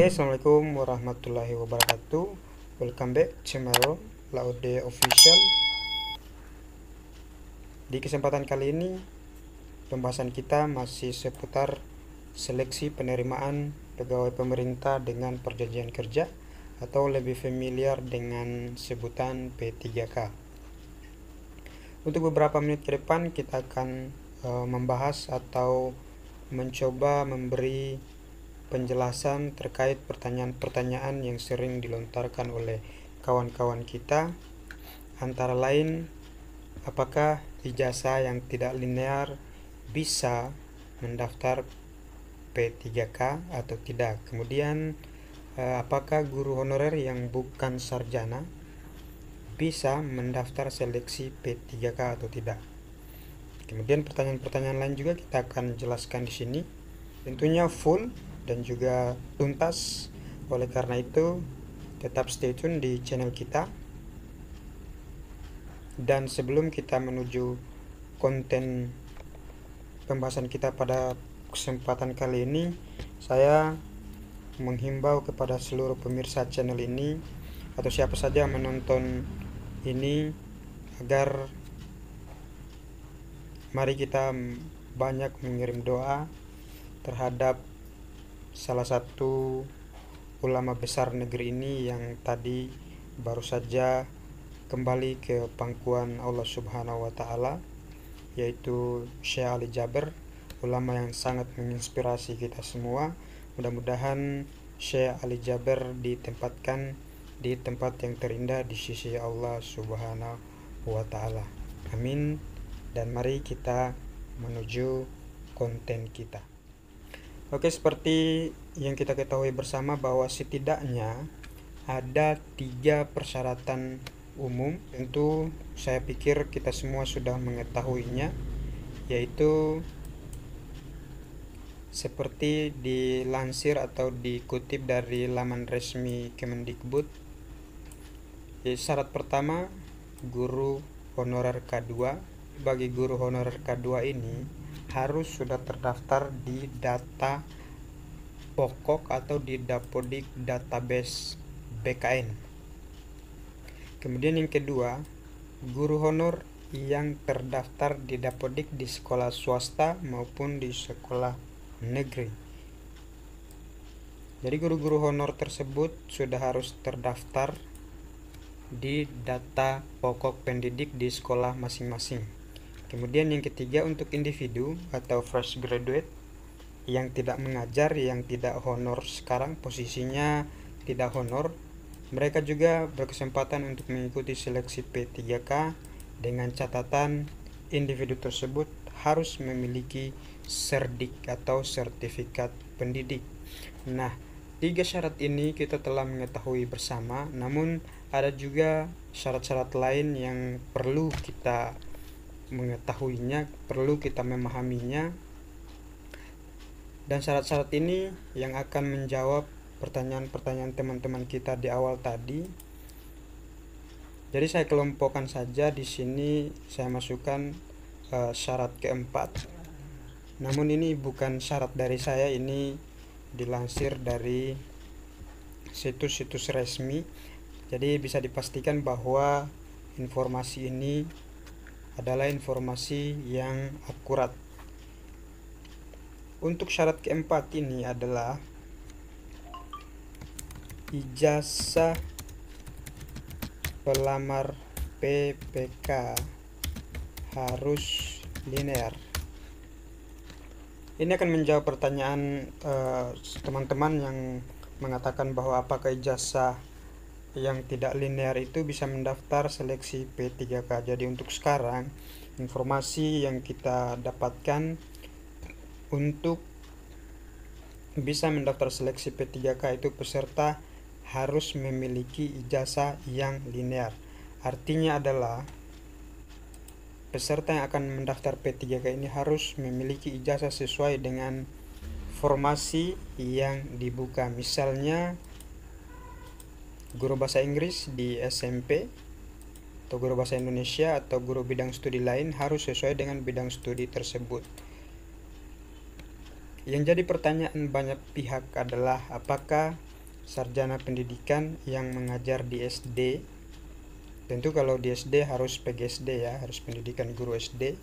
Oke, assalamualaikum warahmatullahi wabarakatuh. Welcome back channel Laude Official. Di kesempatan kali ini, pembahasan kita masih seputar seleksi penerimaan pegawai pemerintah dengan perjanjian kerja atau lebih familiar dengan sebutan P3K. Untuk beberapa menit ke depan kita akan membahas atau mencoba memberi penjelasan terkait pertanyaan-pertanyaan yang sering dilontarkan oleh kawan-kawan kita, antara lain apakah ijazah yang tidak linear bisa mendaftar P3K atau tidak. Kemudian apakah guru honorer yang bukan sarjana bisa mendaftar seleksi P3K atau tidak. Kemudian pertanyaan-pertanyaan lain juga kita akan jelaskan di sini, tentunya full dan juga tuntas. Oleh karena itu tetap stay tune di channel kita. Dan sebelum kita menuju konten pembahasan kita pada kesempatan kali ini, saya menghimbau kepada seluruh pemirsa channel ini atau siapa saja yang menonton ini agar mari kita banyak mengirim doa terhadap salah satu ulama besar negeri ini yang tadi baru saja kembali ke pangkuan Allah Subhanahu wa Ta'ala, yaitu Syekh Ali Jaber, ulama yang sangat menginspirasi kita semua. Mudah-mudahan Syekh Ali Jaber ditempatkan di tempat yang terindah di sisi Allah Subhanahu wa Ta'ala. Amin. Dan mari kita menuju konten kita. Oke, seperti yang kita ketahui bersama bahwa setidaknya ada 3 persyaratan umum. Tentu saya pikir kita semua sudah mengetahuinya, yaitu seperti dilansir atau dikutip dari laman resmi Kemendikbud. Syarat pertama, guru honorer K2. Bagi guru honorer K2 ini harus sudah terdaftar di data pokok atau di Dapodik database BKN. Kemudian yang kedua, guru honor yang terdaftar di Dapodik di sekolah swasta maupun di sekolah negeri. Jadi guru-guru honor tersebut sudah harus terdaftar di data pokok pendidik di sekolah masing-masing. Kemudian yang ketiga, untuk individu atau fresh graduate yang tidak mengajar, yang tidak honor sekarang, posisinya tidak honor, mereka juga berkesempatan untuk mengikuti seleksi P3K dengan catatan individu tersebut harus memiliki serdik atau sertifikat pendidik. Nah, 3 syarat ini kita telah mengetahui bersama, namun ada juga syarat-syarat lain yang perlu kita mengetahuinya, perlu kita memahaminya. Dan syarat-syarat ini yang akan menjawab pertanyaan-pertanyaan teman-teman kita di awal tadi. Jadi saya kelompokkan saja di sini, saya masukkan syarat keempat. Namun ini bukan syarat dari saya, ini dilansir dari situs-situs resmi. Jadi bisa dipastikan bahwa informasi ini adalah informasi yang akurat. Untuk syarat keempat ini adalah ijazah pelamar PPK harus linear. Ini akan menjawab pertanyaan teman-teman yang mengatakan bahwa apakah ijazah yang tidak linear itu bisa mendaftar seleksi P3K. Jadi untuk sekarang informasi yang kita dapatkan untuk bisa mendaftar seleksi P3K itu peserta harus memiliki ijazah yang linear. Artinya adalah peserta yang akan mendaftar P3K ini harus memiliki ijazah sesuai dengan formasi yang dibuka. Misalnya guru bahasa Inggris di SMP atau guru bahasa Indonesia atau guru bidang studi lain harus sesuai dengan bidang studi tersebut. Yang jadi pertanyaan banyak pihak adalah apakah sarjana pendidikan yang mengajar di SD. Tentu kalau di SD harus PGSD ya, harus pendidikan guru SD.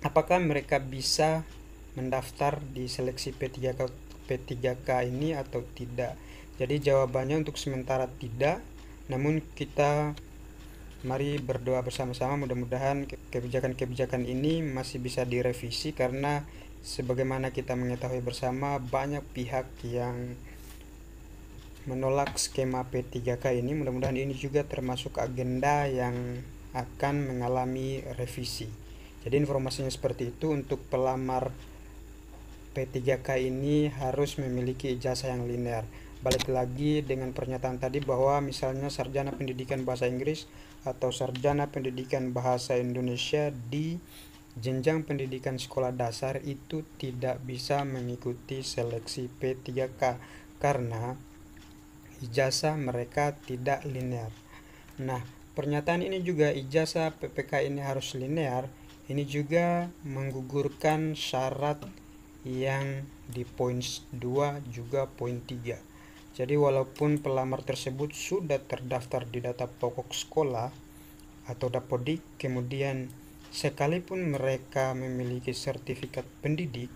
Apakah mereka bisa mendaftar di seleksi P3K ini atau tidak? Jadi jawabannya untuk sementara tidak, namun kita mari berdoa bersama-sama, mudah-mudahan kebijakan-kebijakan ini masih bisa direvisi, karena sebagaimana kita mengetahui bersama, banyak pihak yang menolak skema P3K ini. Mudah-mudahan ini juga termasuk agenda yang akan mengalami revisi. Jadi informasinya seperti itu. Untuk pelamar P3K ini harus memiliki ijazah yang linear. Balik lagi dengan pernyataan tadi bahwa misalnya sarjana pendidikan bahasa Inggris atau sarjana pendidikan bahasa Indonesia di jenjang pendidikan sekolah dasar itu tidak bisa mengikuti seleksi P3K karena ijazah mereka tidak linear. Nah, pernyataan ini juga ijazah PPK ini harus linear, ini juga menggugurkan syarat yang di poin 2 juga poin 3. Jadi walaupun pelamar tersebut sudah terdaftar di data pokok sekolah atau Dapodik, kemudian sekalipun mereka memiliki sertifikat pendidik,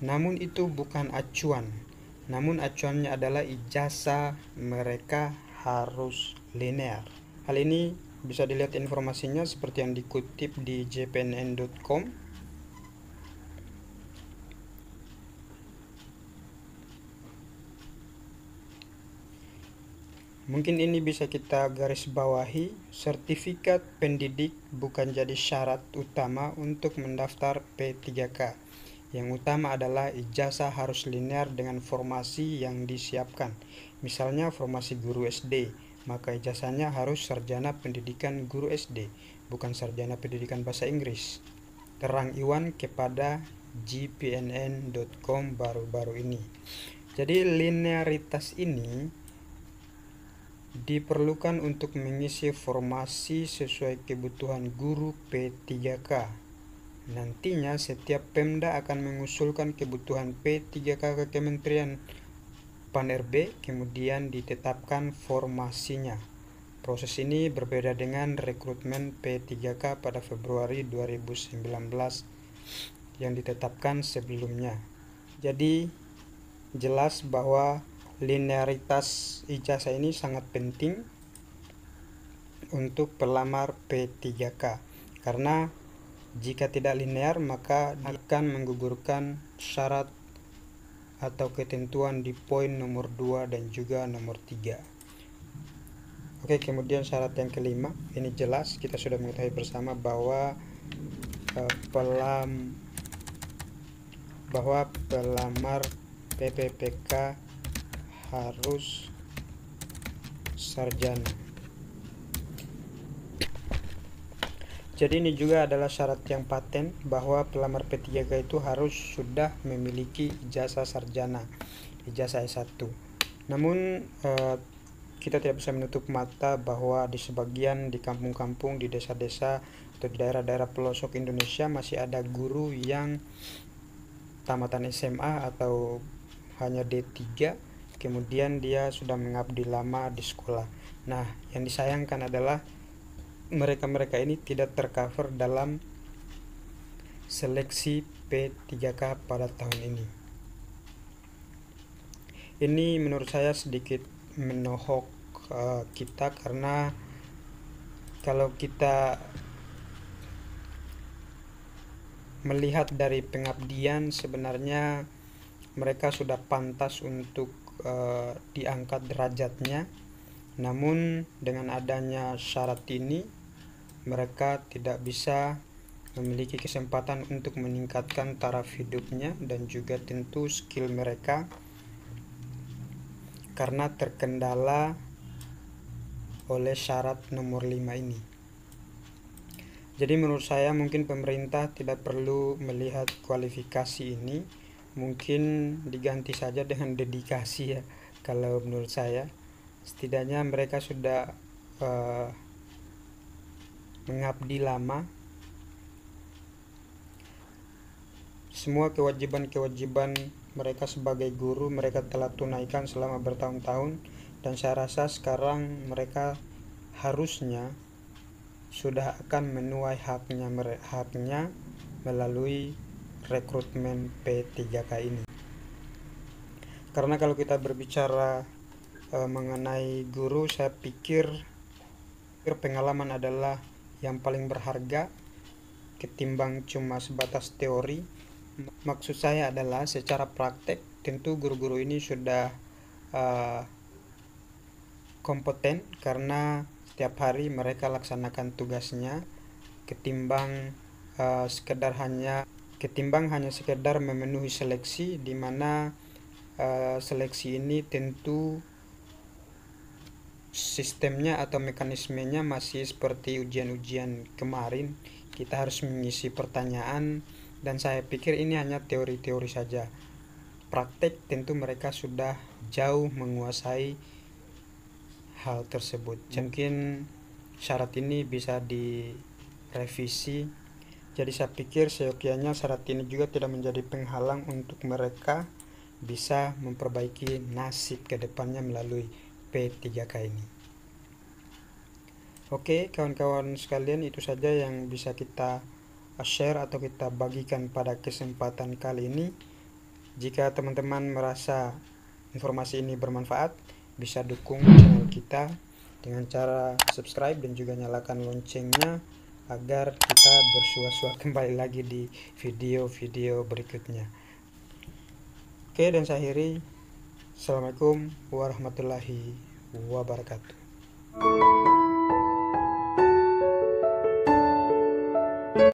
namun itu bukan acuan. Namun acuannya adalah ijazah mereka harus linear. Hal ini bisa dilihat informasinya seperti yang dikutip di jpnn.com. Mungkin ini bisa kita garis bawahi, sertifikat pendidik bukan jadi syarat utama untuk mendaftar P3K. Yang utama adalah ijazah harus linear dengan formasi yang disiapkan. Misalnya formasi guru SD, maka ijazahnya harus sarjana pendidikan guru SD, bukan sarjana pendidikan bahasa Inggris. Terang Iwan kepada jpnn.com baru-baru ini. Jadi linearitas ini diperlukan untuk mengisi formasi sesuai kebutuhan guru P3K. Nantinya setiap Pemda akan mengusulkan kebutuhan P3K ke Kementerian Pan-RB, kemudian ditetapkan formasinya. Proses ini berbeda dengan rekrutmen P3K pada Februari 2019 yang ditetapkan sebelumnya. Jadi jelas bahwa linearitas ijazah ini sangat penting untuk pelamar P3K, karena jika tidak linear maka akan menggugurkan syarat atau ketentuan di poin nomor 2 dan juga nomor 3. Oke, kemudian syarat yang kelima, ini jelas kita sudah mengetahui bersama bahwa pelamar PPPK harus sarjana. Jadi ini juga adalah syarat yang paten bahwa pelamar P3K itu harus sudah memiliki ijazah sarjana, ijazah S1. Namun kita tidak bisa menutup mata bahwa di sebagian, di kampung-kampung, di desa-desa atau di daerah-daerah pelosok Indonesia masih ada guru yang tamatan SMA atau hanya D3, kemudian dia sudah mengabdi lama di sekolah. Nah, yang disayangkan adalah mereka-mereka ini tidak tercover dalam seleksi P3K pada tahun ini. Ini menurut saya sedikit menohok kita, karena kalau kita melihat dari pengabdian, sebenarnya mereka sudah pantas untuk diangkat derajatnya. Namun dengan adanya syarat ini, mereka tidak bisa memiliki kesempatan untuk meningkatkan taraf hidupnya dan juga tentu skill mereka, karena terkendala oleh syarat nomor 5 ini. Jadi menurut saya mungkin pemerintah tidak perlu melihat kualifikasi ini, mungkin diganti saja dengan dedikasi ya. Kalau menurut saya, setidaknya mereka sudah mengabdi lama. Semua kewajiban-kewajiban mereka sebagai guru mereka telah tunaikan selama bertahun-tahun, dan saya rasa sekarang mereka harusnya sudah akan menuai haknya melalui rekrutmen P3K ini. Karena kalau kita berbicara mengenai guru, saya pikir pengalaman adalah yang paling berharga ketimbang cuma sebatas teori. Maksud saya adalah secara praktek tentu guru-guru ini sudah kompeten karena setiap hari mereka laksanakan tugasnya, ketimbang hanya sekedar memenuhi seleksi, di mana seleksi ini tentu sistemnya atau mekanismenya masih seperti ujian-ujian kemarin. Kita harus mengisi pertanyaan, dan saya pikir ini hanya teori-teori saja. Praktek tentu mereka sudah jauh menguasai hal tersebut. Mungkin syarat ini bisa direvisi. Jadi saya pikir seyogyanya syarat ini juga tidak menjadi penghalang untuk mereka bisa memperbaiki nasib ke depannya melalui P3K ini. Oke, kawan-kawan sekalian, itu saja yang bisa kita share atau kita bagikan pada kesempatan kali ini. Jika teman-teman merasa informasi ini bermanfaat, bisa dukung channel kita dengan cara subscribe dan juga nyalakan loncengnya agar kita bersua-sua kembali lagi di video-video berikutnya. Oke, dan saya akhiri. Assalamualaikum warahmatullahi wabarakatuh.